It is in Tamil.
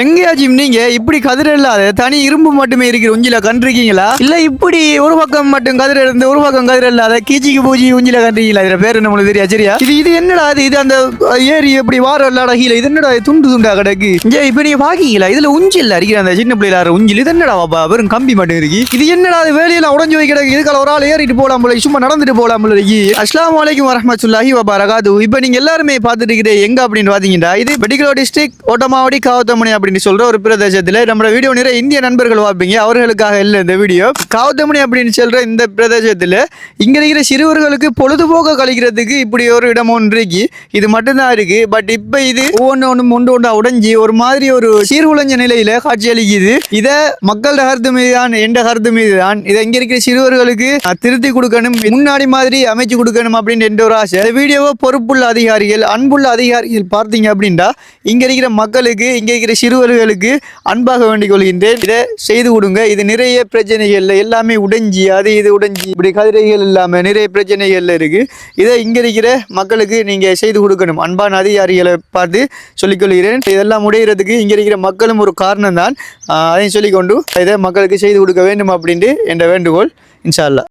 எங்கேயாச்சும் நீங்க இப்படி கதிர் இல்லாத தனி இரும்பு மட்டுமே இருக்கிற உஞ்சில கண்டிருக்கீங்களா? இல்ல இப்படி ஒரு பக்கம் மட்டும் கதிர் இருந்து ஒரு பக்கம் கதிர் இல்லாத கீச்சிக்கு பூச்சி உஞ்சில கண்டிருக்கீங்களா? இதுல பேர் என்ன உங்களுக்கு தெரியா? சரியா, இது என்னடா இது அந்த ஏரி எப்படி வாரம் இல்லாட கீழே இது என்னடா துண்டு துண்டா கிடக்கு. இப்ப நீங்க பாக்கீங்களா? இதுல உஞ்சில் அடிக்கிற அந்த சின்ன பிள்ளைல உஞ்சில் இது என்னடா பாப்பா வெறும் கம்பி மட்டும் இருக்கு. இது என்னடா வேலையெல்லாம் உடஞ்சு போய் கிடக்கு. இதுக்கால ஒரு ஆள் ஏறிட்டு போலாம் போல, சும்மா நடந்துட்டு போலாம் போல இருக்கு. அஸ்ஸலாமு அலைக்கும் வரஹ்மத்துல்லாஹி வபரகாத்துஹு. இப்ப நீங்க எல்லாருமே பாத்துட்டு இருக்கிற எங்க அப்படின்னு பாத்தீங்கன்னா இது மெடிக்கல் டிஸ்ட்ரிக்ட் ஓட்டமாவடி காவத்தமணி அப்படின்னு சொல்ற ஒரு பிரதேசத்துல நம்ம வீடியோ நிறைய இந்திய நண்பர்கள் பார்ப்பீங்க, அவர்களுக்காக இல்ல இந்த வீடியோ. காவத்தமணி அப்படின்னு சொல்ற இந்த பிரதேசத்துல இங்க இருக்கிற சிறுவர்களுக்கு பொழுதுபோக்க கழிக்கிறதுக்கு இப்படி ஒரு இடம் ஒன்று இருக்கு. இது மட்டும்தான் இருக்கு. பட் இப்ப இது ஒவ்வொன்றும் ஒன்றா உடைஞ்சி ஒரு மாதிரி ஒரு சீர்குலைஞ்ச நிலையில காட்சி அளிக்குது. இத மக்கள் கருத்து மீதுதான், எந்த கருத்து மீதுதான் இதை இங்க இருக்கிற சிறுவர்களுக்கு திருத்தி கொடுக்கணும், முன்னாடி மாதிரி அமைச்சு கொடுக்கணும் அப்படின்னு என்ற ஒரு ஆசை. இந்த வீடியோவை பொறுப்புள்ள அதிகாரிகள், அன்புள்ள அதிகாரிகள் பார்த்தீங்க அப்படின்னா இங்க இருக்கிற மக்களுக்கு, இங்க இருக்கிற சிறுவர்களுக்கு அன்பாக வேண்டிக் கொள்கின்றேன். இதை செய்து கொடுங்க. இது நிறைய பிரச்சனைகள் எல்லாமே உடைஞ்சி அது இது உடைஞ்சி இப்படி கதிரைகள் இல்லாம நிறைய பிரச்சனைகள் இருக்கு. இதை இங்க இருக்கிற மக்களுக்கு நீங்க செய்து கொடுக்கணும். அன்பான அதிகாரிகளை பார்த்து சொல்லிக்கொள்கிறேன். இதெல்லாம் உடைகிறதுக்கு இங்க இருக்கிற மக்களும் ஒரு காரணம் தான். அதையும் சொல்லிக்கொண்டு இதை மக்களுக்கு செய்து கொடுக்க வேண்டும் அப்படின்ட்டு என்ற வேண்டுகோள். இன்ஷா அல்லாஹ்.